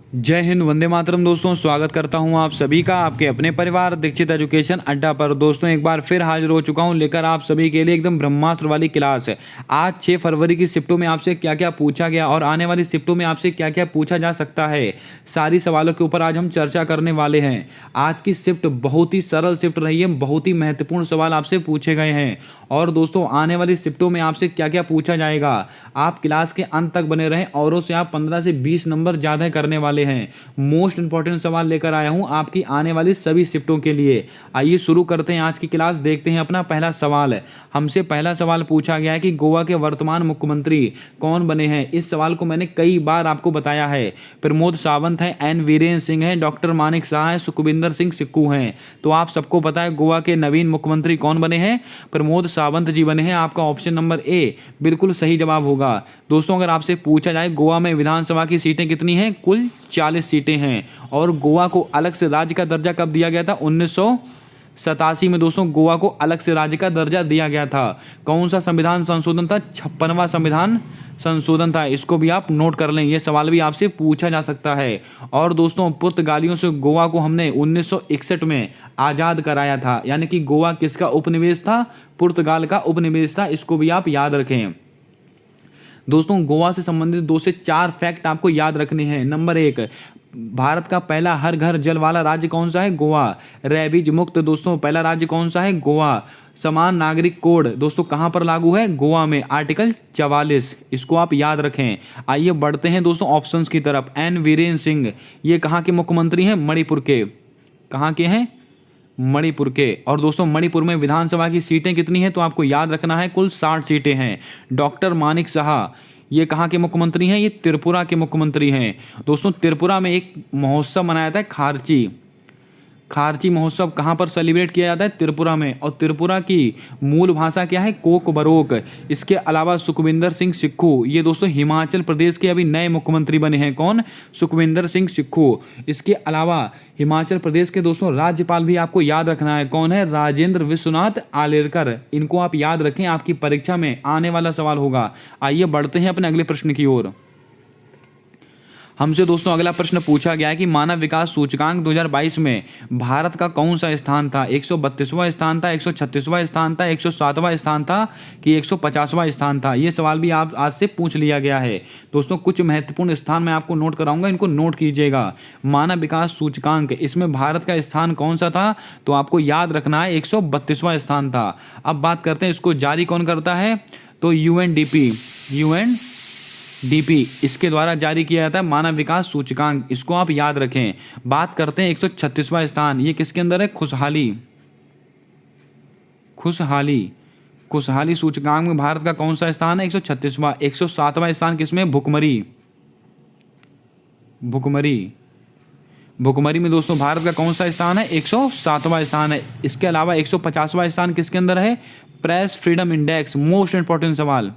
जय हिंद, वंदे मातरम। दोस्तों स्वागत करता हूं आप सभी का आपके अपने परिवार दीक्षित एजुकेशन अड्डा पर। दोस्तों एक बार फिर हाजिर हो चुका हूं लेकर आप सभी के लिए एकदम ब्रह्मास्त्र वाली क्लास है। आज 6 फरवरी की शिफ्टों में आपसे क्या क्या पूछा गया और आने वाली शिफ्टों में आपसे क्या क्या पूछा जा सकता है, सारी सवालों के ऊपर आज हम चर्चा करने वाले हैं। आज की शिफ्ट बहुत ही सरल शिफ्ट रही है, बहुत ही महत्वपूर्ण सवाल आपसे पूछे गए हैं। और दोस्तों आने वाली शिफ्टों में आपसे क्या क्या पूछा जाएगा, आप क्लास के अंत तक बने रहें। औरों से आप 15 से 20 नंबर ज़्यादा करने वाले हैं। मोस्ट इंपॉर्टेंट सवाल लेकर आया हूं आपकी आने वाली सभी शिफ्टों के लिए। आइए शुरू करते हैं आज की क्लास। देखते हैं अपना पहला सवाल है। हमसे पहला सवाल पूछा गया है कि गोवा के वर्तमान मुख्यमंत्री कौन बने हैं। इस सवाल को मैंने कई बार आपको बताया है। प्रमोद सावंत है, एन वीरेंद्र सिंह है, डॉक्टर मानिक शाह है, सुखविंदर सिंह सिक्कू हैं। तो आप सबको पता है गोवा के नवीन मुख्यमंत्री कौन बने हैं, प्रमोद सावंत जी बने हैं। आपका ऑप्शन नंबर ए बिल्कुल सही जवाब होगा। दोस्तों अगर आपसे पूछा जाए गोवा में विधानसभा की सीटें कितनी हैं, कुल 40 सीटें हैं। और गोवा को अलग से राज्य का दर्जा कब दिया गया था, 1987 में। दोस्तों गोवा को अलग से राज्य का दर्जा दिया गया था। कौन सा संविधान संशोधन था, 56वां संविधान संशोधन था। इसको भी आप नोट कर लें, यह सवाल भी आपसे पूछा जा सकता है। और दोस्तों पुर्तगालियों से गोवा को हमने 1961 में आज़ाद कराया था। यानी कि गोवा किसका उपनिवेश था, पुर्तगाल का उपनिवेश था। इसको भी आप याद रखें। दोस्तों गोवा से संबंधित 2 से 4 फैक्ट आपको याद रखने हैं। नंबर 1, भारत का पहला हर घर जल वाला राज्य कौन सा है, गोवा। रेबीज मुक्त दोस्तों पहला राज्य कौन सा है, गोवा। समान नागरिक कोड दोस्तों कहां पर लागू है, गोवा में, आर्टिकल 44। इसको आप याद रखें। आइए बढ़ते हैं दोस्तों ऑप्शंस की तरफ। एन वीरेंद्र सिंह ये कहां के मुख्यमंत्री हैं, मणिपुर के। कहां के हैं, मणिपुर के। और दोस्तों मणिपुर में विधानसभा की सीटें कितनी हैं, तो आपको याद रखना है कुल 60 सीटें हैं। डॉक्टर मानिक शाह ये कहाँ के मुख्यमंत्री हैं, ये त्रिपुरा के मुख्यमंत्री हैं। दोस्तों त्रिपुरा में एक महोत्सव मनाया था, खारची महोत्सव कहाँ पर सेलिब्रेट किया जाता है, त्रिपुरा में। और त्रिपुरा की मूल भाषा क्या है, कोक बरोक। इसके अलावा सुखविंदर सिंह सिक्खू ये दोस्तों हिमाचल प्रदेश के अभी नए मुख्यमंत्री बने हैं। कौन, सुखविंदर सिंह सिक्खू। इसके अलावा हिमाचल प्रदेश के दोस्तों राज्यपाल भी आपको याद रखना है, कौन है, राजेंद्र विश्वनाथ आलेरकर। इनको आप याद रखें, आपकी परीक्षा में आने वाला सवाल होगा। आइए बढ़ते हैं अपने अगले प्रश्न की ओर। हमसे दोस्तों अगला प्रश्न पूछा गया है कि मानव विकास सूचकांक 2022 में भारत का कौन सा स्थान था, 132वां स्थान था, 136वां स्थान था, 107वां स्थान था कि 150वां स्थान था। ये सवाल भी आप आज से पूछ लिया गया है। दोस्तों कुछ महत्वपूर्ण स्थान मैं आपको नोट कराऊंगा, इनको नोट कीजिएगा। मानव विकास सूचकांक इसमें भारत का स्थान कौन सा था, तो आपको याद रखना है 132वां स्थान था। अब बात करते हैं इसको जारी कौन करता है, तो यूएनडीपी इसके द्वारा जारी किया जाता है मानव विकास सूचकांक। इसको आप याद रखें। बात करते हैं 136वां स्थान, ये किसके अंदर है, खुशहाली सूचकांक में भारत का कौन सा स्थान है, 136वां। 107वां स्थान किसमें, भुखमरी में दोस्तों भारत का कौन सा स्थान है, 107वां स्थान है। इसके अलावा 150वां स्थान किसके अंदर है, press freedom index. Most important सवाल,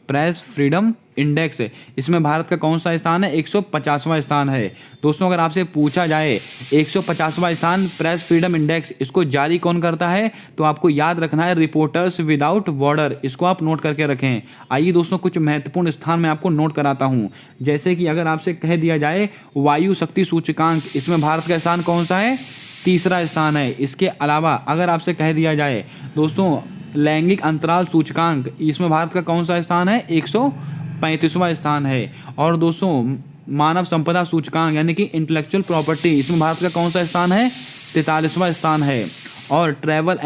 प्रेस फ्रीडम इंडेक्स इसमें भारत का कौन सा स्थान है, 150वां स्थान है। दोस्तों अगर आपसे पूछा जाए 150वां स्थान प्रेस फ्रीडम इंडेक्स इसको जारी कौन करता है, तो आपको याद रखना है रिपोर्टर्स विदाउट बॉर्डर। इसको आप नोट करके रखें। आइए दोस्तों कुछ महत्वपूर्ण स्थान मैं आपको नोट कराता हूँ। जैसे कि अगर आपसे कह दिया जाए वायु शक्ति सूचकांक, इसमें भारत का स्थान कौन सा है, 3रा स्थान है। इसके अलावा अगर आपसे कह दिया जाए दोस्तों लैंगिक अंतराल सूचकांक, इसमें भारत का कौन सा स्थान है, 135वां स्थान है। और दोस्तों मानव संपदा सूचकांक यानी कि इंटेलेक्चुअल प्रॉपर्टी, इसमें भारत का कौन सा स्थान है, 43वां स्थान है। और ट्रैवल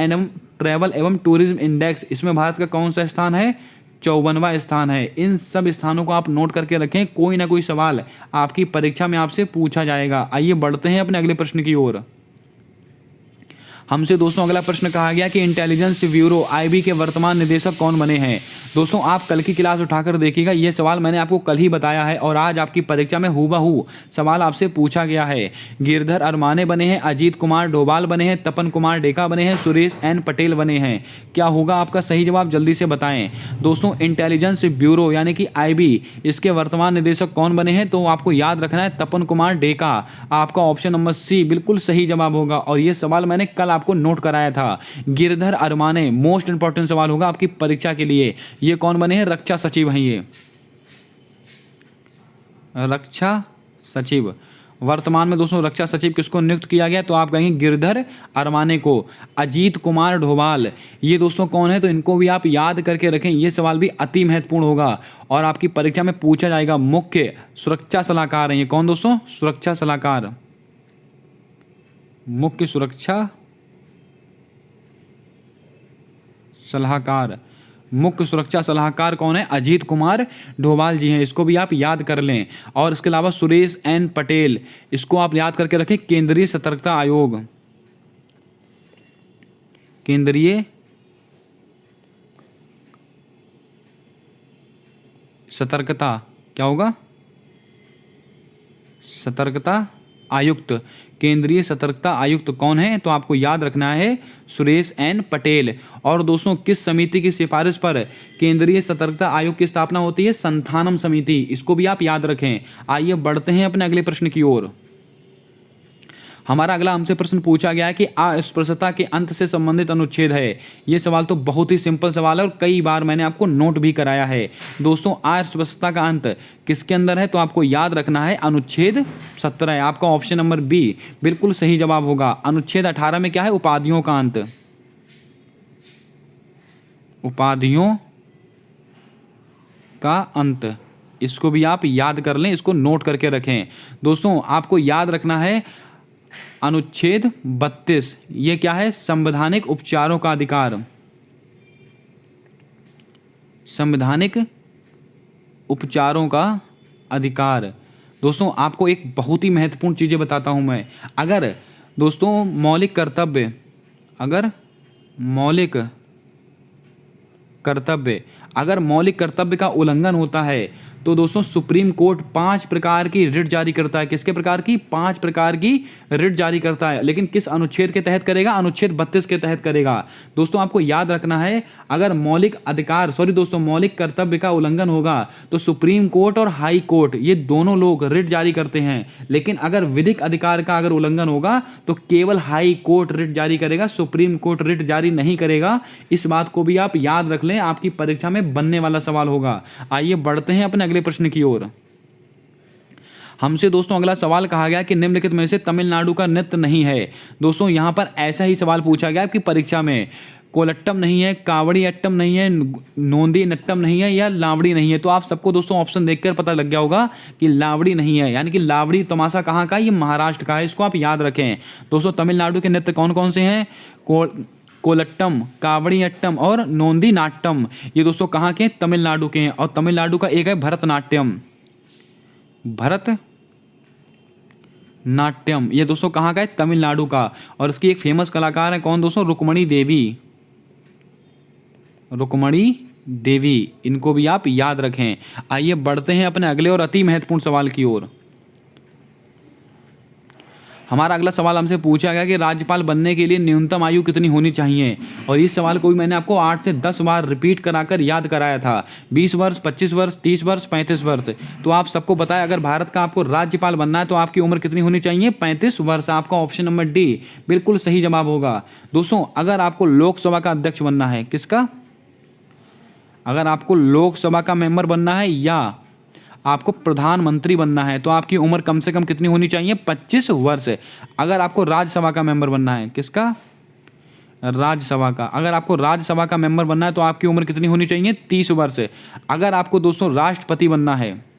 एवं टूरिज्म इंडेक्स, इसमें भारत का कौन सा स्थान है, 54वां स्थान है। इन सब स्थानों को आप नोट करके रखें, कोई ना कोई सवाल आपकी परीक्षा में आपसे पूछा जाएगा। आइए बढ़ते हैं अपने अगले प्रश्न की ओर। हमसे दोस्तों अगला प्रश्न कहा गया कि इंटेलिजेंस ब्यूरो आईबी के वर्तमान निदेशक कौन बने हैं। दोस्तों आप कल की क्लास उठाकर देखिएगा, यह सवाल मैंने आपको कल ही बताया है और आज आपकी परीक्षा में हूबहू सवाल आपसे पूछा गया है। गिरधर अरमाने बने हैं, अजीत कुमार डोभाल बने हैं, तपन कुमार डेका बने हैं, सुरेश एन पटेल बने हैं। क्या होगा आपका सही जवाब, जल्दी से बताएं। दोस्तों इंटेलिजेंस ब्यूरो यानी कि आईबी इसके वर्तमान निदेशक कौन बने हैं, तो आपको याद रखना है तपन कुमार डेका। आपका ऑप्शन नंबर सी बिल्कुल सही जवाब होगा। और यह सवाल मैंने कल आपको नोट कराया था। गिरधर अरमाने मोस्ट इंपॉर्टेंट सवाल होगा आपकी परीक्षा के लिए। ये कौन बने हैं, रक्षा सचिव हैं ये। रक्षा सचिव। वर्तमान में दोस्तों रक्षा सचिव किसको नियुक्त किया गया, तो आप कहेंगे गिरधर अरमाने को। अजीत कुमार डोभाल, ये दोस्तों कौन है, तो इनको भी आप याद करके रखें, ये सवाल भी अति महत्वपूर्ण होगा और आपकी परीक्षा में पूछा जाएगा। मुख्य सुरक्षा सलाहकार हैं ये, कौन दोस्तों, सुरक्षा सलाहकार, मुख्य सुरक्षा सलाहकार। मुख्य सुरक्षा सलाहकार कौन है, अजीत कुमार डोभाल जी हैं, इसको भी आप याद कर लें। और इसके अलावा सुरेश एन पटेल, इसको आप याद करके रखें, केंद्रीय सतर्कता आयोग, केंद्रीय सतर्कता, क्या होगा, सतर्कता आयुक्त, केंद्रीय सतर्कता आयुक्त कौन है, तो आपको याद रखना है सुरेश एन पटेल। और दोस्तों किस समिति की सिफारिश पर केंद्रीय सतर्कता आयोग की स्थापना होती है, संथानम समिति, इसको भी आप याद रखें। आइए बढ़ते हैं अपने अगले प्रश्न की ओर। हमारा अगला हमसे प्रश्न पूछा गया है कि अस्पृश्यता के अंत से संबंधित अनुच्छेद है। ये सवाल तो बहुत ही सिंपल सवाल है और कई बार मैंने आपको नोट भी कराया है। दोस्तों अस्पृश्यता का अंत किसके अंदर है, तो आपको याद रखना है अनुच्छेद 17 है। आपका ऑप्शन नंबर बी बिल्कुल सही जवाब होगा। अनुच्छेद 18 में क्या है, उपाधियों का अंत, उपाधियों का अंत, इसको भी आप याद कर लें, इसको नोट करके रखें। दोस्तों आपको याद रखना है अनुच्छेद 32, ये क्या है, संवैधानिक उपचारों का अधिकार, संवैधानिक उपचारों का अधिकार। दोस्तों आपको एक बहुत ही महत्वपूर्ण चीजें बताता हूं मैं। अगर दोस्तों मौलिक कर्तव्य, अगर मौलिक कर्तव्य का उल्लंघन होता है तो दोस्तों सुप्रीम कोर्ट 5 प्रकार की रिट जारी करता है। किसके प्रकार की, 5 प्रकार की रिट जारी करता है। लेकिन किस अनुच्छेद के तहत करेगा, अनुच्छेद 32 के तहत करेगा। दोस्तों आपको याद रखना है, अगर मौलिक कर्तव्य का उल्लंघन होगा तो सुप्रीम कोर्ट और हाई कोर्ट ये दोनों लोग रिट जारी करते हैं। लेकिन अगर विधिक अधिकार का अगर उल्लंघन होगा तो केवल हाई कोर्ट रिट जारी करेगा, सुप्रीम कोर्ट रिट जारी नहीं करेगा। इस बात को भी आप याद रख लें, आपकी परीक्षा में बनने वाला सवाल होगा। आइए बढ़ते हैं अपने अगले प्रश्न की ओर। हमसे दोस्तों अगला सवाल कहा गया कि निम्नलिखित में से तमिलनाडु का नृत्य नहीं है। दोस्तों यहां पर ऐसा ही सवाल पूछा गया कि परीक्षा में कोलट्टम नहीं है, कावड़ी अट्टम नहीं है, नोंदी नट्टम नहीं है या लावड़ी नहीं है। तो आप सबको दोस्तों ऑप्शन देखकर पता लग गया होगा कि लावड़ी नहीं है, यानी कि लावड़ी तमाशा कहाँ का, ये महाराष्ट्र का है। इसको आप याद रखें। दोस्तों तमिलनाडु के नृत्य कौन कौन से हैं, कोलट्टम, कावड़ी अट्टम और नोंदी नाट्यम, ये दोस्तों कहाँ के, तमिलनाडु के हैं। और तमिलनाडु का एक है भरतनाट्यम, भरतनाट्यम, ये दोस्तों कहाँ का है, तमिलनाडु का। और इसकी एक फेमस कलाकार है कौन दोस्तों, रुक्मणी देवी, इनको भी आप याद रखें। आइए बढ़ते हैं अपने अगले और अति महत्वपूर्ण सवाल की ओर। हमारा अगला सवाल हमसे पूछा गया कि राज्यपाल बनने के लिए न्यूनतम आयु कितनी होनी चाहिए। और इस सवाल को भी मैंने आपको 8 से 10 बार रिपीट कराकर याद कराया था। 20 वर्ष, 25 वर्ष, 30 वर्ष, 35 वर्ष। तो आप सबको पता है, अगर भारत का आपको राज्यपाल बनना है तो आपकी उम्र कितनी होनी चाहिए, 35 वर्ष। आपका ऑप्शन नंबर डी बिल्कुल सही जवाब होगा। दोस्तों अगर आपको लोकसभा का अध्यक्ष बनना है, किसका, अगर आपको लोकसभा का मेंबर बनना है या आपको प्रधानमंत्री बनना है तो आपकी उम्र कम से कम कितनी होनी चाहिए, 25 वर्ष। अगर आपको राज्यसभा का मेंबर बनना है, किसका, राज्यसभा का, अगर आपको राज्यसभा का मेंबर बनना है तो आपकी उम्र कितनी होनी चाहिए, 30 वर्ष। अगर आपको दोस्तों राष्ट्रपति बनना है,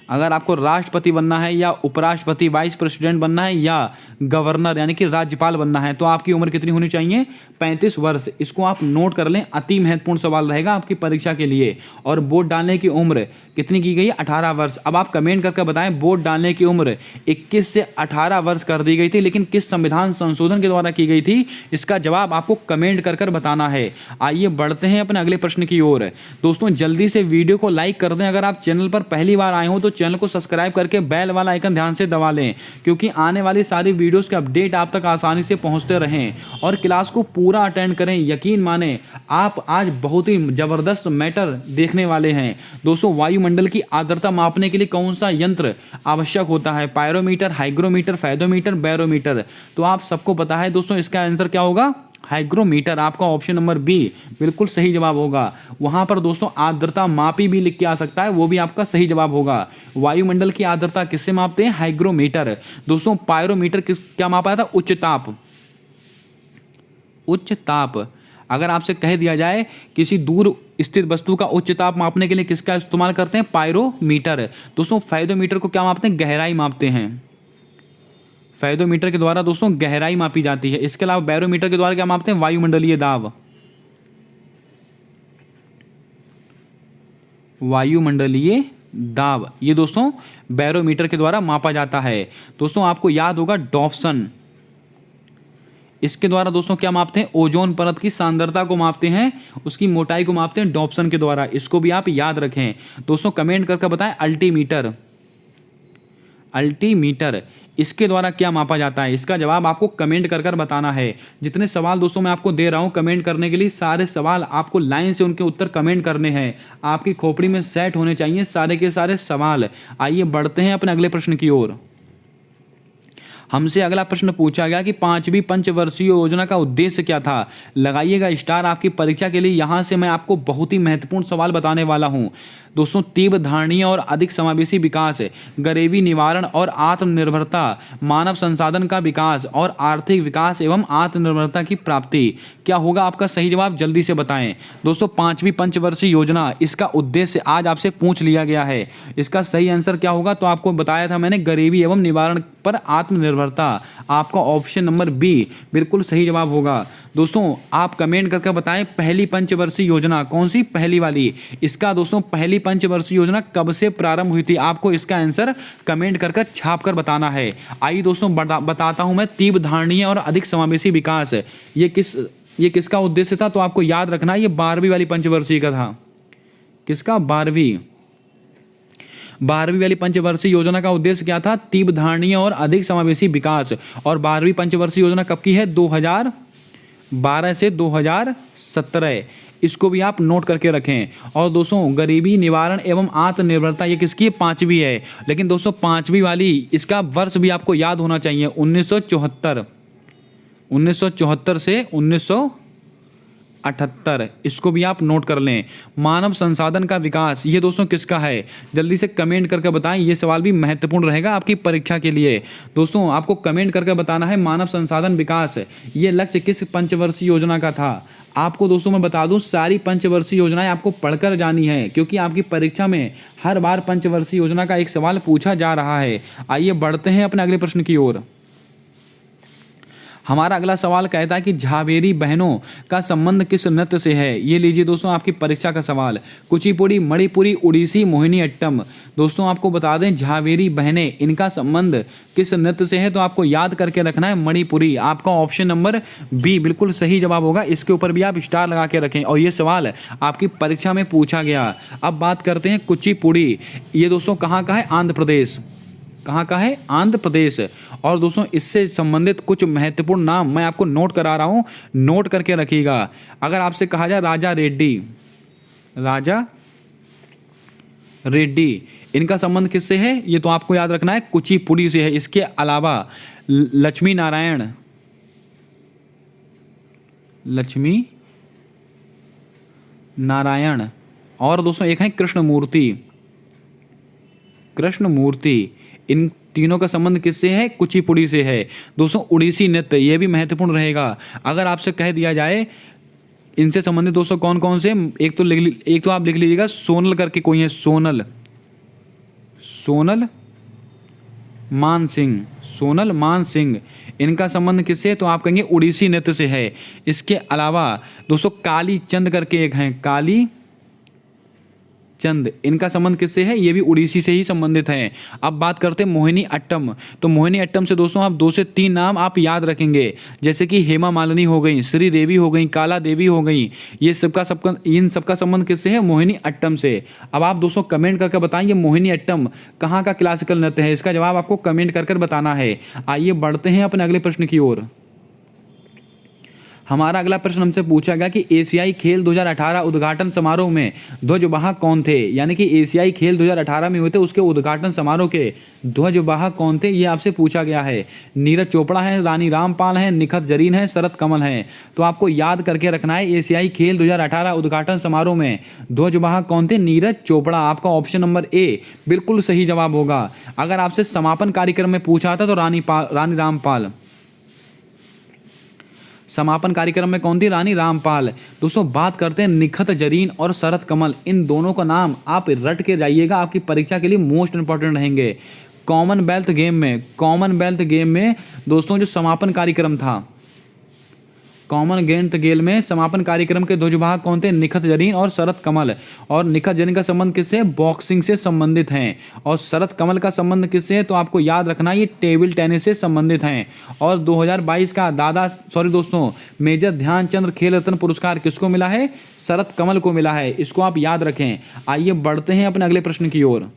अगर आपको राष्ट्रपति बनना है या उपराष्ट्रपति, वाइस प्रेसिडेंट बनना है या गवर्नर यानी कि राज्यपाल बनना है तो आपकी उम्र कितनी होनी चाहिए, 35 वर्ष। इसको आप नोट कर लें, अति महत्वपूर्ण सवाल रहेगा आपकी परीक्षा के लिए। और वोट डालने की उम्र कितनी की गई है, 18 वर्ष। अब आप कमेंट करके बताएं, वोट डालने की उम्र 21 से 18 वर्ष कर दी गई थी, लेकिन किस संविधान संशोधन के द्वारा की गई थी, इसका जवाब आपको कमेंट कर बताना है। आइए बढ़ते हैं अपने अगले प्रश्न की ओर। दोस्तों जल्दी से वीडियो को लाइक कर दें। अगर आप चैनल पर पहली बार आए हो तो चैनल को सब्सक्राइब करके बेल वाला आइकन ध्यान से दबा लें, क्योंकि आने वाली सारी वीडियोस के अपडेट आप तक आसानी से पहुंचते रहें। और क्लास को पूरा अटेंड करें, यकीन माने आप आज बहुत ही जबरदस्त मैटर देखने वाले हैं। दोस्तों वायुमंडल की आर्द्रता मापने के लिए कौन सा यंत्र आवश्यक होता है, पायरोमीटर, हाइग्रोमीटर, फेदोमीटर, बैरोमीटर। तो आप सबको पता है दोस्तों इसका आंसर क्या होगा, हाइग्रोमीटर, आपका ऑप्शन नंबर बी बिल्कुल सही जवाब होगा। वहां पर दोस्तों आर्द्रता मापी भी लिख के आ सकता है, वो भी आपका सही जवाब होगा। वायुमंडल की आर्द्रता किससे मापते हैं? हाइग्रोमीटर। दोस्तों पायरोमीटर क्या मापा था? उच्च ताप। उच्च ताप, अगर आपसे कह दिया जाए किसी दूर स्थित वस्तु का उच्च ताप मापने के लिए किसका इस्तेमाल करते हैं? पायरोमीटर। दोस्तों फायदोमीटर को क्या मापते हैं? गहराई मापते हैं। फायदोमीटर के द्वारा दोस्तों गहराई मापी जाती है। इसके अलावा बैरोमीटर के द्वारा क्या मापते हैं? वायुमंडलीय दाब। वायुमंडलीय दाब ये दोस्तों बैरोमीटर के द्वारा मापा जाता है। दोस्तों आपको याद होगा डॉप्सन, इसके द्वारा दोस्तों क्या मापते हैं? ओजोन परत की सांद्रता को मापते हैं, उसकी मोटाई को मापते हैं डॉप्सन के द्वारा। इसको भी आप याद रखें। दोस्तों कमेंट करके बताएं अल्टीमीटर। अल्टीमीटर इसके द्वारा क्या मापा जाता है? इसका जवाब आपको कमेंट कर कर बताना है। जितने सवाल दोस्तों मैं आपको दे रहा हूं कमेंट करने के लिए, सारे सवाल आपको लाइन से उनके उत्तर कमेंट करने हैं। आपकी खोपड़ी में सेट होने चाहिए सारे के सारे सवाल। आइए बढ़ते हैं अपने अगले प्रश्न की ओर। हमसे अगला प्रश्न पूछा गया कि 5वीं पंचवर्षीय योजना का उद्देश्य क्या था? लगाइएगा स्टार। आपकी परीक्षा के लिए यहां से मैं आपको बहुत ही महत्वपूर्ण सवाल बताने वाला हूं। दोस्तों तीव्र धारणीय और अधिक समावेशी विकास, गरीबी निवारण और आत्मनिर्भरता, मानव संसाधन का विकास और आर्थिक विकास एवं आत्मनिर्भरता की प्राप्ति। क्या होगा आपका सही जवाब? जल्दी से बताएं। दोस्तों 5वीं पंचवर्षीय योजना, इसका उद्देश्य आज आपसे पूछ लिया गया है। इसका सही आंसर क्या होगा? तो आपको बताया था मैंने, गरीबी एवं निवारण पर आत्मनिर्भरता। आपका ऑप्शन नंबर बी बिल्कुल सही जवाब होगा। दोस्तों आप कमेंट करके बताएं पहली पंचवर्षीय योजना कौन सी? पहली वाली। इसका दोस्तों पहली पंचवर्षीय योजना कब से प्रारंभ हुई थी? आपको इसका आंसर कमेंट करके छाप कर बताना है। आइए दोस्तों बताता हूं मैं। तीव्र धारणीय और अधिक समावेशी विकास, ये किसका उद्देश्य था? तो आपको याद रखना ये 12वीं वाली पंचवर्षीय का था। किसका? 12वीं वाली पंचवर्षीय योजना का उद्देश्य क्या था? तीव्र धारणीय और अधिक समावेशी विकास। और 12वीं पंचवर्षीय योजना कब की है? 2012 से 2017। इसको भी आप नोट करके रखें। और दोस्तों गरीबी निवारण एवं आत्मनिर्भरता ये किसकी है? 5वीं है। लेकिन दोस्तों 5वीं वाली इसका वर्ष भी आपको याद होना चाहिए, 1974। 1974 से 1978। इसको भी आप नोट कर लें। मानव संसाधन का विकास ये दोस्तों किसका है? जल्दी से कमेंट करके बताएं। ये सवाल भी महत्वपूर्ण रहेगा आपकी परीक्षा के लिए। दोस्तों आपको कमेंट करके बताना है मानव संसाधन विकास ये लक्ष्य किस पंचवर्षीय योजना का था? आपको दोस्तों मैं बता दूं सारी पंचवर्षीय योजनाएं आपको पढ़कर जानी है, क्योंकि आपकी परीक्षा में हर बार पंचवर्षीय योजना का एक सवाल पूछा जा रहा है। आइए बढ़ते हैं अपने अगले प्रश्न की ओर। हमारा अगला सवाल कहता है कि झावेरी बहनों का संबंध किस नृत्य से है? ये लीजिए दोस्तों आपकी परीक्षा का सवाल। कुचिपुड़ी, मणिपुरी, उड़ीसी, मोहिनीअट्टम। दोस्तों आपको बता दें झावेरी बहनें, इनका संबंध किस नृत्य से है? तो आपको याद करके रखना है मणिपुरी। आपका ऑप्शन नंबर बी बिल्कुल सही जवाब होगा। इसके ऊपर भी आप स्टार लगा के रखें। और ये सवाल आपकी परीक्षा में पूछा गया। अब बात करते हैं कुचिपुड़ी। ये दोस्तों कहाँ का है? आंध्र प्रदेश। कहाँ का है? आंध्र प्रदेश। और दोस्तों इससे संबंधित कुछ महत्वपूर्ण नाम मैं आपको नोट करा रहा हूँ, नोट करके रखिएगा। अगर आपसे कहा जाए राजा रेड्डी, राजा रेड्डी इनका संबंध किससे है? ये तो आपको याद रखना है कुचिपुड़ी से है। इसके अलावा लक्ष्मी नारायण, लक्ष्मी नारायण, और दोस्तों एक है कृष्णमूर्ति। कृष्णमूर्ति, इन तीनों का संबंध किससे है? कुचिपुड़ी से है। दोस्तों उड़ीसी नृत्य ये भी महत्वपूर्ण रहेगा। अगर आपसे कह दिया जाए इनसे संबंधित दोस्तों कौन कौन से, एक तो आप लिख लीजिएगा सोनल करके कोई है, सोनल मान सिंह। सोनल मान सिंह इनका संबंध किससे है? तो आप कहेंगे उड़ीसी नृत्य से है। इसके अलावा दोस्तों काली चंद करके एक हैं, काली चंद, इनका संबंध किससे है? ये भी उड़ीसी से ही संबंधित हैं। अब बात करते हैं मोहिनी अट्टम। तो मोहिनी अट्टम से दोस्तों आप 2 से 3 नाम आप याद रखेंगे, जैसे कि हेमा मालिनी हो गई, श्री देवी हो गई, काला देवी हो गई। ये इन सबका संबंध किससे है? मोहिनी अट्टम से। अब आप दोस्तों कमेंट करके बताएंगे मोहिनी अट्टम कहाँ का क्लासिकल नृत्य है? इसका जवाब आपको कमेंट कर बताना है। आइए बढ़ते हैं अपने अगले प्रश्न की ओर। हमारा अगला प्रश्न हमसे पूछा गया कि एशियाई खेल 2018 उद्घाटन समारोह में ध्वजवाहक कौन थे, यानी कि एशियाई खेल 2018 में हुए थे उसके उद्घाटन समारोह के ध्वजवाहक कौन थे, ये आपसे पूछा गया है। नीरज चोपड़ा है, रानी रामपाल है, निखत जरीन है, शरत कमल है। तो आपको याद करके रखना है एशियाई खेल 2018 उद्घाटन समारोह में ध्वजवाहक कौन थे, नीरज चोपड़ा। आपका ऑप्शन नंबर ए बिल्कुल सही जवाब होगा। अगर आपसे समापन कार्यक्रम में पूछा था तो रानी रामपाल, समापन कार्यक्रम में कौन थी, रानी रामपाल। दोस्तों बात करते हैं निखत जरीन और शरत कमल, इन दोनों का नाम आप रट के जाइएगा, आपकी परीक्षा के लिए मोस्ट इंपॉर्टेंट रहेंगे। कॉमनवेल्थ गेम में दोस्तों जो समापन कार्यक्रम था, कॉमनवेल्थ गेम में समापन कार्यक्रम के ध्वजवाहक कौन थे, निखत जरीन और शरत कमल। और निखत जरीन का संबंध किससे, बॉक्सिंग से संबंधित हैं, और शरत कमल का संबंध किससे है, तो आपको याद रखना ये टेबल टेनिस से संबंधित हैं। और 2022 का दोस्तों मेजर ध्यानचंद खेल रत्न पुरस्कार किसको मिला है, शरत कमल को मिला है, इसको आप याद रखें। आइए बढ़ते हैं अपने अगले प्रश्न की ओर।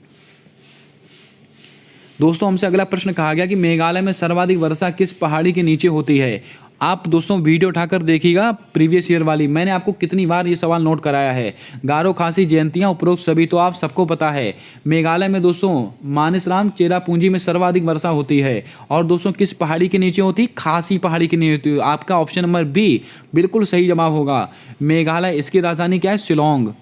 दोस्तों हमसे अगला प्रश्न कहा गया कि मेघालय में सर्वाधिक वर्षा किस पहाड़ी के नीचे होती है। आप दोस्तों वीडियो उठाकर देखिएगा प्रीवियस ईयर वाली, मैंने आपको कितनी बार ये सवाल नोट कराया है। गारो खासी जयंतियाँ उपरोक्त सभी तो आप सबको पता है। मेघालय में दोस्तों मानसराम चेरापूंजी में सर्वाधिक वर्षा होती है, और दोस्तों किस पहाड़ी के नीचे होती, खासी पहाड़ी के नीचे होती है। आपका ऑप्शन नंबर बी बिल्कुल सही जवाब होगा। मेघालय, इसकी राजधानी क्या है, शिलोंग।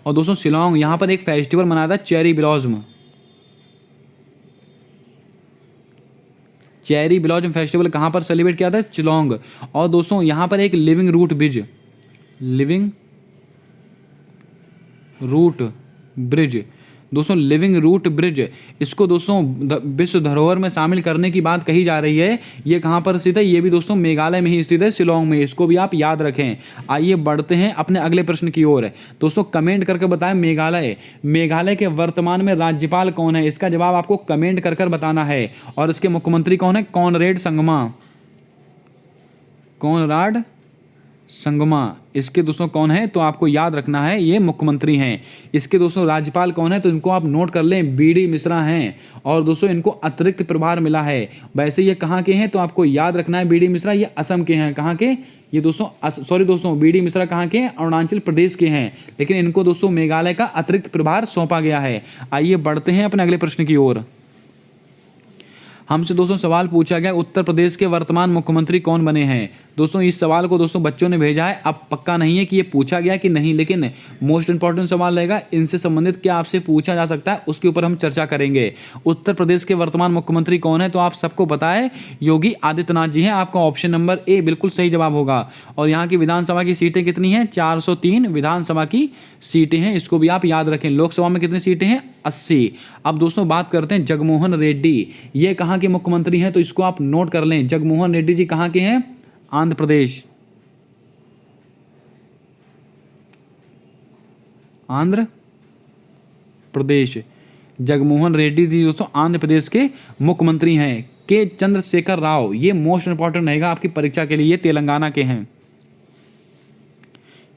और दोस्तों शिलोंग, यहाँ पर एक फेस्टिवल मनाया था चेरी ब्लॉसम फेस्टिवल कहाँ पर सेलिब्रेट किया था, शिलोंग। और दोस्तों यहाँ पर एक लिविंग रूट ब्रिज, दोस्तों लिविंग रूट ब्रिज, इसको दोस्तों विश्व धरोहर में शामिल करने की बात कही जा रही है। ये कहाँ पर स्थित है, ये भी दोस्तों मेघालय में ही स्थित है, शिलोंग में। इसको भी आप याद रखें। आइए बढ़ते हैं अपने अगले प्रश्न की ओर। दोस्तों कमेंट करके बताएं मेघालय के वर्तमान में राज्यपाल कौन है, इसका जवाब आपको कमेंट कर बताना है। और इसके मुख्यमंत्री कौन है, कॉनराड संगमा। इसके दोस्तों कौन है, तो आपको याद रखना है ये मुख्यमंत्री हैं। इसके दोस्तों राज्यपाल कौन है, तो इनको आप नोट कर लें, बीडी मिश्रा हैं। और दोस्तों इनको अतिरिक्त प्रभार मिला है। वैसे ये कहाँ के हैं, तो आपको याद रखना है बीडी मिश्रा ये असम के हैं। कहाँ के, ये दोस्तों बीडी मिश्रा कहाँ के हैं, अरुणाचल प्रदेश के हैं, लेकिन इनको दोस्तों मेघालय का अतिरिक्त प्रभार सौंपा गया है। आइए बढ़ते हैं अपने अगले प्रश्न की ओर। हमसे दोस्तों सवाल पूछा गया उत्तर प्रदेश के वर्तमान मुख्यमंत्री कौन बने हैं। दोस्तों इस सवाल को दोस्तों बच्चों ने भेजा है, अब पक्का नहीं है कि ये पूछा गया कि नहीं, लेकिन मोस्ट इंपॉर्टेंट सवाल रहेगा। इनसे संबंधित क्या आपसे पूछा जा सकता है उसके ऊपर हम चर्चा करेंगे। उत्तर प्रदेश के वर्तमान मुख्यमंत्री कौन है, तो आप सबको पता है योगी आदित्यनाथ जी हैं। आपका ऑप्शन नंबर ए बिल्कुल सही जवाब होगा। और यहाँ की विधानसभा की सीटें कितनी हैं, 403 विधानसभा की सीटें हैं, इसको भी आप याद रखें। लोकसभा में कितनी सीटें हैं, 80। अब दोस्तों बात करते हैं जगमोहन रेड्डी, ये कहाँ के मुख्यमंत्री हैं, तो इसको आप नोट कर लें। जगमोहन रेड्डी जी कहाँ के हैं, आंध्र प्रदेश। जगमोहन रेड्डी जी दोस्तों आंध्र प्रदेश के मुख्यमंत्री हैं। के चंद्रशेखर राव, ये मोस्ट इंपॉर्टेंट रहेगा आपकी परीक्षा के लिए, ये तेलंगाना के हैं।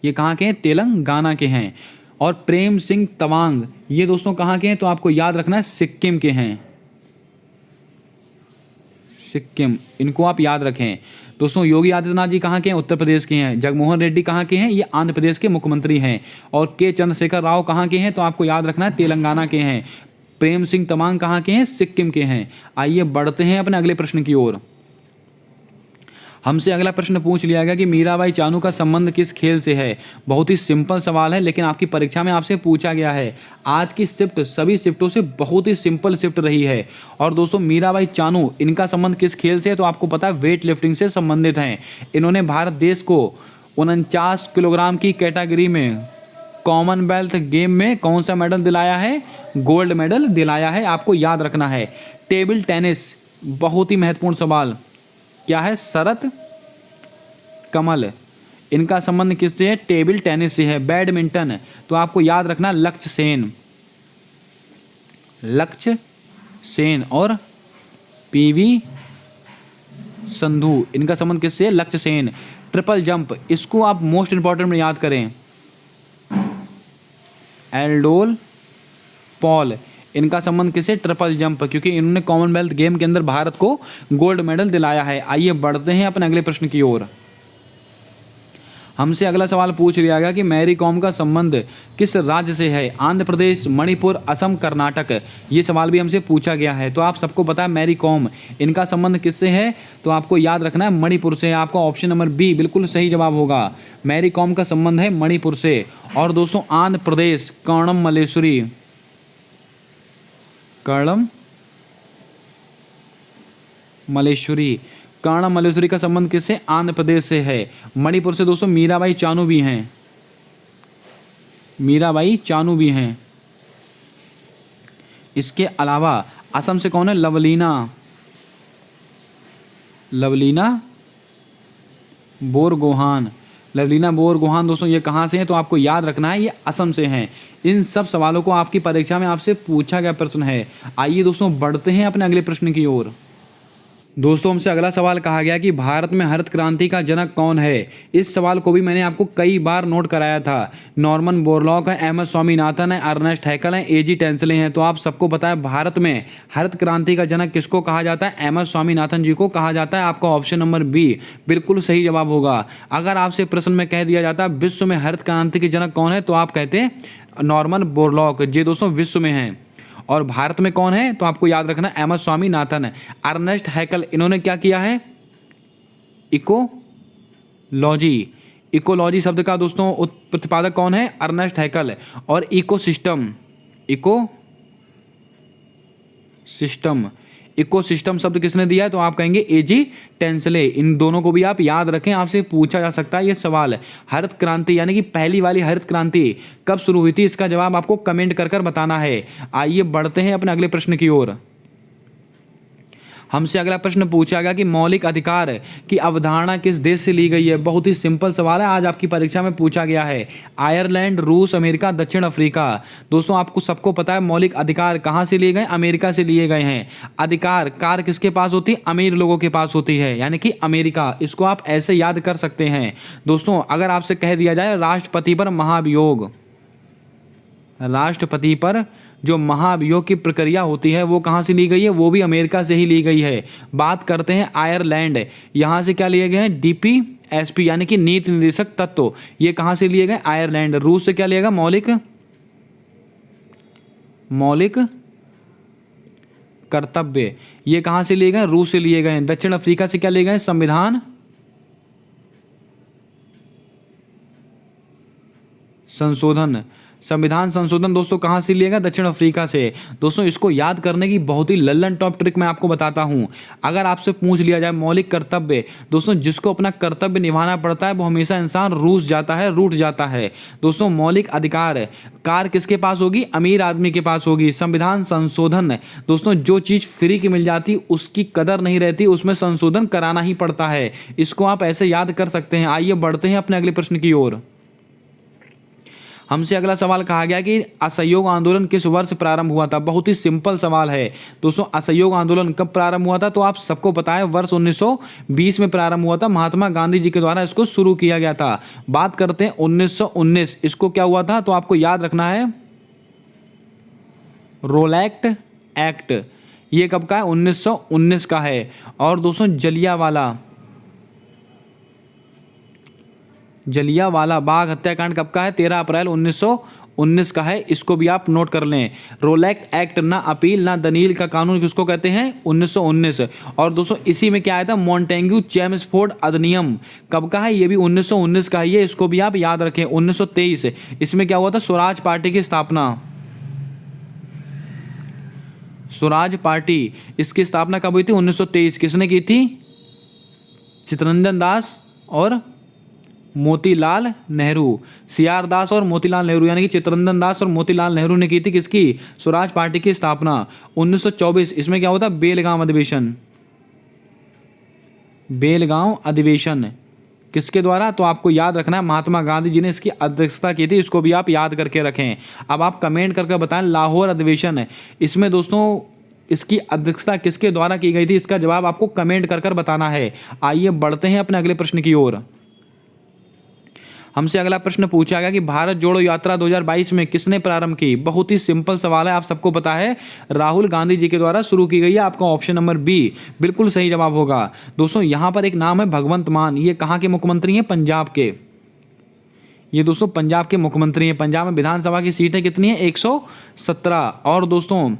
ये कहाँ के हैं, तेलंगाना के हैं। और प्रेम सिंह तवांग, ये दोस्तों कहाँ के हैं, तो आपको याद रखना है सिक्किम के हैं, सिक्किम, इनको आप याद रखें। दोस्तों योगी आदित्यनाथ जी कहाँ के हैं, उत्तर प्रदेश के हैं। जगमोहन रेड्डी कहाँ के हैं, ये आंध्र प्रदेश के मुख्यमंत्री हैं। और के चंद्रशेखर राव कहाँ के हैं, तो आपको याद रखना है तेलंगाना के हैं। प्रेम सिंह तमांग कहाँ के हैं, सिक्किम के हैं। आइए बढ़ते हैं अपने अगले प्रश्न की ओर। हमसे अगला प्रश्न पूछ लिया गया कि मीराबाई चानू का संबंध किस खेल से है। बहुत ही सिंपल सवाल है, लेकिन आपकी परीक्षा में आपसे पूछा गया है। आज की शिफ्ट सभी शिफ्टों से बहुत ही सिंपल शिफ्ट रही है। और दोस्तों मीराबाई चानू, इनका संबंध किस खेल से है, तो आपको पता है वेट लिफ्टिंग से संबंधित हैं। इन्होंने भारत देश को 49 किलोग्राम की कैटेगरी में कॉमनवेल्थ गेम में कौन सा मेडल दिलाया है, गोल्ड मेडल दिलाया है, आपको याद रखना है। टेबल टेनिस, बहुत ही महत्वपूर्ण सवाल, क्या है, शरत कमल, इनका संबंध किससे है, टेबल टेनिस से है। बैडमिंटन, तो आपको याद रखना लक्ष्य सेन और पीवी संधू, इनका संबंध किससे है, लक्ष्य सेन। ट्रिपल जंप, इसको आप मोस्ट इंपॉर्टेंट में याद करें, एल्डोल पॉल, इनका संबंध किससे? ट्रिपल जंप, क्योंकि इन्होंने कॉमनवेल्थ गेम के अंदर भारत को गोल्ड मेडल दिलाया है। आइए बढ़ते हैं अपने अगले प्रश्न की ओर। हमसे अगला सवाल पूछ लिया गया कि मैरी कॉम का संबंध किस राज्य से है? आंध्र प्रदेश, मणिपुर, असम, कर्नाटक। ये सवाल भी हमसे पूछा गया है। तो आप सबको पता है मैरी कॉम, इनका संबंध किससे है? तो आपको याद रखना है मणिपुर से। आपका ऑप्शन नंबर बी बिल्कुल सही जवाब होगा। मैरी कॉम का संबंध है मणिपुर से। और दोस्तों आंध्र प्रदेश, कर्णम मल्लेश्वरी, कर्णम मल्लेश्वरी, कर्णम मल्लेश्वरी का संबंध किससे? आंध्र प्रदेश से है। मणिपुर से दोस्तों मीराबाई चानू भी हैं, मीराबाई चानू भी हैं। इसके अलावा असम से कौन है? लवलीना, लवलीना बोरगोहान, लवलीना बोरगोहान दोस्तों ये कहाँ से हैं? तो आपको याद रखना है ये असम से हैं। इन सब सवालों को आपकी परीक्षा में आपसे पूछा गया प्रश्न है। आइए दोस्तों बढ़ते हैं अपने अगले प्रश्न की ओर। दोस्तों हमसे अगला सवाल कहा गया कि भारत में हरित क्रांति का जनक कौन है? इस सवाल को भी मैंने आपको कई बार नोट कराया था। नॉर्मन बोरलॉग है, एम एस स्वामीनाथन है, अर्नेस्ट हैकल है, ए जी टेंसले हैं। तो आप सबको पता है भारत में हरित क्रांति का जनक किसको कहा जाता है? एम एस स्वामीनाथन जी को कहा जाता है। आपका ऑप्शन नंबर बी बिल्कुल सही जवाब होगा। अगर आपसे प्रश्न में कह दिया जाता है विश्व में हरित क्रांति के जनक कौन है, तो आप कहते हैं नॉर्मन बोरलॉग। ये दोस्तों विश्व में हैं। और भारत में कौन है? तो आपको याद रखना एम एस स्वामीनाथन है। अर्नेस्ट हैकल, इन्होंने क्या किया है? इकोलॉजी, इकोलॉजी शब्द का दोस्तों प्रतिपादक कौन है? अर्नेस्ट हैकल। और इकोसिस्टम, इकोसिस्टम, इकोसिस्टम शब्द किसने दिया है? तो आप कहेंगे ए जी टेंसले। इन दोनों को भी आप याद रखें, आपसे पूछा जा सकता है ये सवाल। हरित क्रांति यानी कि पहली वाली हरित क्रांति कब शुरू हुई थी? इसका जवाब आपको कमेंट कर कर बताना है। आइए बढ़ते हैं अपने अगले प्रश्न की ओर। हमसे अगला प्रश्न पूछा गया कि मौलिक अधिकार की अवधारणा किस देश से ली गई है? बहुत ही सिंपल सवाल है, आज आपकी परीक्षा में पूछा गया है। आयरलैंड, रूस, अमेरिका, दक्षिण अफ्रीका। दोस्तों आपको सबको पता है मौलिक अधिकार कहाँ से लिए गए? अमेरिका से लिए गए हैं। अधिकार कार किसके पास होती है? अमीर लोगों के पास होती है, यानी कि अमेरिका। इसको आप ऐसे याद कर सकते हैं। दोस्तों अगर आपसे कह दिया जाए राष्ट्रपति पर महाभियोग, राष्ट्रपति पर जो महाभियोग की प्रक्रिया होती है वो कहाँ से ली गई है? वो भी अमेरिका से ही ली गई है। बात करते हैं आयरलैंड, यहाँ से क्या लिए गए हैं? DPSP यानी कि नीति निर्देशक तत्व, ये कहाँ से लिए गए? आयरलैंड। रूस से क्या लिया गया? मौलिक कर्तव्य, ये कहाँ से लिए गए? रूस से लिए गए। दक्षिण अफ्रीका से क्या लिए गए? संविधान संशोधन, संविधान संशोधन दोस्तों कहाँ से लिएगा? दक्षिण अफ्रीका से। दोस्तों इसको याद करने की बहुत ही लल्लन टॉप ट्रिक मैं आपको बताता हूँ। अगर आपसे पूछ लिया जाए मौलिक कर्तव्य, दोस्तों जिसको अपना कर्तव्य निभाना पड़ता है वो हमेशा इंसान रूठ जाता है। दोस्तों मौलिक अधिकार कार किसके पास होगी? अमीर आदमी के पास होगी। संविधान संशोधन, दोस्तों जो चीज़ फ्री की मिल जाती उसकी कदर नहीं रहती, उसमें संशोधन कराना ही पड़ता है। इसको आप ऐसे याद कर सकते हैं। आइए बढ़ते हैं अपने अगले प्रश्न की ओर। हमसे अगला सवाल कहा गया कि असहयोग आंदोलन किस वर्ष प्रारंभ हुआ था? बहुत ही सिंपल सवाल है दोस्तों। असहयोग आंदोलन कब प्रारंभ हुआ था? तो आप सबको पता है वर्ष 1920 में प्रारंभ हुआ था। महात्मा गांधी जी के द्वारा इसको शुरू किया गया था। बात करते हैं 1919, इसको क्या हुआ था? तो आपको याद रखना है रोलैक्ट एक्ट, ये कब का है? 1919 का है। और दोस्तों जलियांवाला बाग हत्याकांड कब का है? 13 अप्रैल 1919 का है। इसको भी आप नोट कर लें। रोलैक्ट एक्ट, ना अपील ना दलील का कानून किसको कहते हैं? 1919। और दोस्तों इसी में क्या आया था? मॉन्टेग्यू चेम्सफोर्ड अधिनियम कब का है? ये भी 1919 का ही है। इसको भी आप याद रखें। 1923 इसमें क्या हुआ था? स्वराज पार्टी की स्थापना, स्वराज पार्टी इसकी स्थापना कब हुई थी? 1923। किसने की थी? चित्तरंजन दास और मोतीलाल नेहरू। CR दास और मोतीलाल नेहरू, यानी कि चित्तरंजन दास और मोतीलाल नेहरू ने की थी किसकी? स्वराज पार्टी की स्थापना। 1924 इसमें क्या होता? बेलगांव अधिवेशन, बेलगांव अधिवेशन किसके द्वारा? तो आपको याद रखना है महात्मा गांधी जी ने इसकी अध्यक्षता की थी। इसको भी आप याद करके रखें। अब आप कमेंट करके बताएं लाहौर अधिवेशन, इसमें दोस्तों इसकी अध्यक्षता किसके द्वारा की गई थी? इसका जवाब आपको कमेंट कर बताना है। आइए बढ़ते हैं अपने अगले प्रश्न की ओर। हमसे अगला प्रश्न पूछा गया कि भारत जोड़ो यात्रा 2022 में किसने प्रारंभ की। बहुत ही सिंपल सवाल है, आप सबको पता है, राहुल गांधी जी के द्वारा शुरू की गई है। आपका ऑप्शन नंबर बी बिल्कुल सही जवाब होगा। दोस्तों यहां पर एक नाम है भगवंत मान, ये कहां के मुख्यमंत्री हैं, पंजाब के। ये दोस्तों पंजाब के मुख्यमंत्री हैं। पंजाब में विधानसभा की सीटें कितनी है, 117। और दोस्तों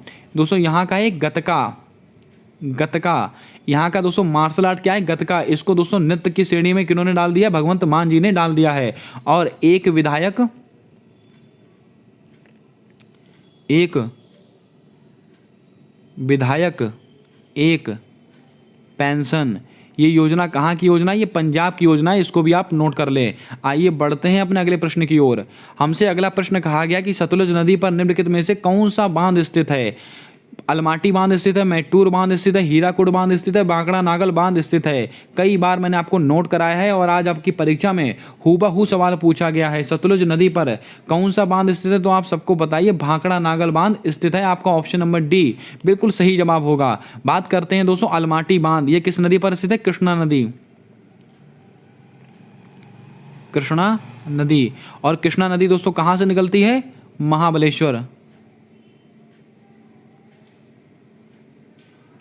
यहाँ का एक गतका यहाँ का दोस्तों मार्शल आर्ट क्या है, गतका। इसको दोस्तों नृत्य की श्रेणी में किन्होंने डाल दिया, भगवंत मान जी ने डाल दिया है। और एक विधायक एक पेंशन, ये योजना कहाँ की योजना है, ये पंजाब की योजना है, इसको भी आप नोट कर लें। आइए बढ़ते हैं अपने अगले प्रश्न की ओर। हमसे अगला प्रश्न कहा गया कि सतलुज नदी पर निम्नलिखित में से कौन सा बांध स्थित है। अलमाटी बांध स्थित है, मैटूर बांध स्थित है, हीराकुड बांध स्थित है, बांकड़ा नागल बांध स्थित है। कई बार मैंने आपको नोट कराया है और आज आपकी परीक्षा में हूबहू सवाल पूछा गया है। सतलुज नदी पर कौन सा बांध स्थित है, तो आप सबको बताइए, भांकड़ा नागल बांध स्थित है। आपका ऑप्शन नंबर डी बिल्कुल सही जवाब होगा। बात करते हैं दोस्तों अलमाटी बांध, ये किस नदी पर स्थित है, कृष्णा नदी। और कृष्णा नदी दोस्तों कहां से निकलती है,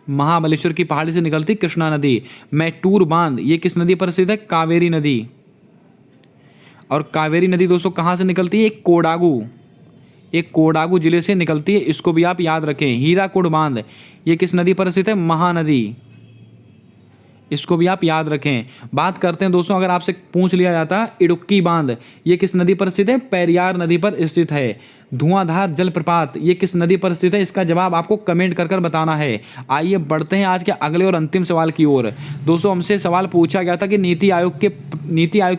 महाबलेश्वर की पहाड़ी से निकलती कृष्णा नदी। मैटूर बांध ये किस नदी पर स्थित है, कावेरी नदी। और कावेरी नदी दोस्तों कहां से निकलती है, एक कोडागू जिले से निकलती है, इसको भी आप याद रखें। हीराकुड बांध ये किस नदी पर स्थित है, महानदी, इसको भी आप याद रखें। बात करते हैं दोस्तों, अगर आपसे पूछ लिया जाता इडुक्की बांध ये किस नदी पर स्थित है, पेरियार नदी पर स्थित है। धुआंधार जलप्रपात ये किस नदी पर स्थित है, इसका जवाब आपको कमेंट कर बताना है। आइए बढ़ते हैं आज के अगले और अंतिम सवाल की ओर। दोस्तों हमसे सवाल पूछा गया था कि नीति आयोग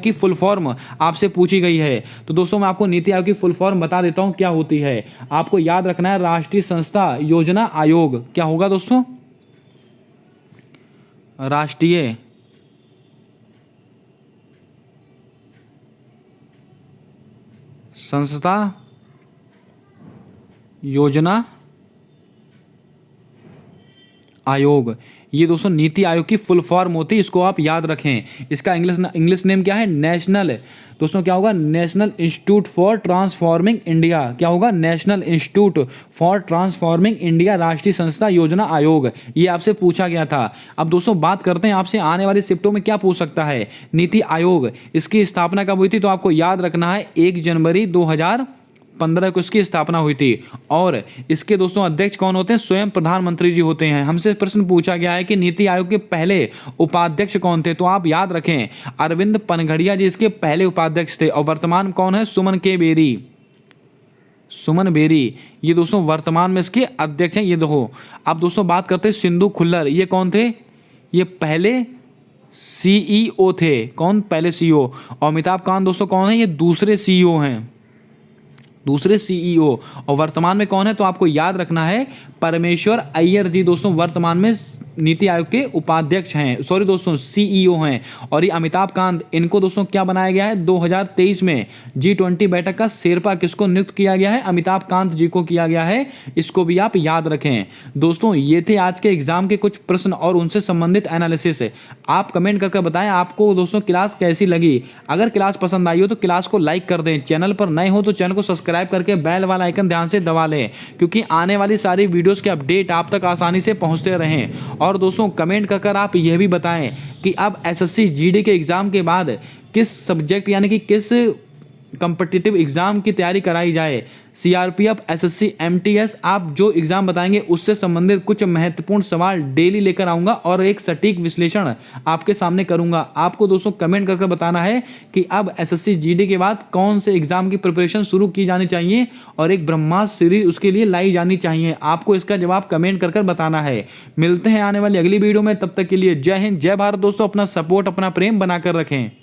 की फुल फॉर्म आपसे पूछी गई है। तो दोस्तों मैं आपको नीति आयोग की फुल फॉर्म बता देता हूँ क्या होती है। आपको याद रखना है, राष्ट्रीय संस्था योजना आयोग। क्या होगा दोस्तों, राष्ट्रीय संस्था योजना आयोग, ये दोस्तों नीति आयोग की फुल फॉर्म होती है, इसको आप याद रखें। इसका इंग्लिश नेम क्या है, दोस्तों क्या होगा, national institute for transforming India. क्या होगा, national institute for transforming India, राष्ट्रीय संस्था योजना आयोग। ये आपसे पूछा गया था। अब दोस्तों बात करते हैं आपसे आने वाले शिफ्टों में क्या पूछ सकता है। नीति आयोग इसकी स्थापना कब हुई थी, तो आपको याद रखना है 1 जनवरी 2015 को इसकी स्थापना हुई थी। और इसके दोस्तों अध्यक्ष कौन होते हैं, स्वयं प्रधानमंत्री जी होते हैं। हमसे प्रश्न पूछा गया है कि नीति आयोग के पहले उपाध्यक्ष कौन थे, तो आप याद रखें अरविंद पनघड़िया जी इसके पहले उपाध्यक्ष थे। और वर्तमान कौन है, सुमन बेरी, ये दोस्तों वर्तमान में इसके अध्यक्ष हैं। ये देखो, अब दोस्तों बात करते हैं सिंधु खुल्लर, ये कौन थे, ये पहले सीईओ थे। कौन, पहले सीईओ। और अमिताभ कांत दोस्तों कौन है, ये दूसरे सीईओ हैं, दूसरे सीईओ। और वर्तमान में कौन है, तो आपको याद रखना है परमेश्वर अय्यर जी दोस्तों वर्तमान में नीति आयोग के उपाध्यक्ष हैं, सॉरी दोस्तों सीईओ हैं। और ये अमिताभ कांत, इनको दोस्तों क्या बनाया गया है, 2023 में G20 बैठक का शेरपा किसको नियुक्त किया गया है, अमिताभ कांत जी को किया गया है। इसको भी आप याद रखें। दोस्तों ये थे आज के एग्जाम के कुछ प्रश्न और उनसे संबंधित एनालिसिस। आप कमेंट करके बताएं आपको दोस्तों क्लास कैसी लगी। अगर क्लास पसंद आई हो तो क्लास को लाइक कर दें, चैनल पर नए हो तो चैनल को सब्सक्राइब करके बेल वाला आइकन ध्यान से दबा लें, क्योंकि आने वाली सारी वीडियोस के अपडेट आप तक आसानी से पहुंचते रहें। और दोस्तों कमेंट कर आप यह भी बताएं कि अब एसएससी जीडी के एग्ज़ाम के बाद किस सब्जेक्ट यानी कि किस कॉम्पिटिटिव एग्ज़ाम की तैयारी कराई जाए। सीआरपीएफ, एसएससी, एमटीएस, आप जो एग्ज़ाम बताएंगे उससे संबंधित कुछ महत्वपूर्ण सवाल डेली लेकर आऊँगा और एक सटीक विश्लेषण आपके सामने करूँगा। आपको दोस्तों कमेंट करके बताना है कि अब एसएससी जीडी के बाद कौन से एग्ज़ाम की प्रिपरेशन शुरू की जानी चाहिए और एक ब्रह्मास्त्र सीरीज उसके लिए लाई जानी चाहिए। आपको इसका जवाब कमेंट कर बताना है। मिलते हैं आने वाली अगली वीडियो में, तब तक के लिए जय हिंद, जय भारत। दोस्तों अपना सपोर्ट, अपना प्रेम बनाकर रखें।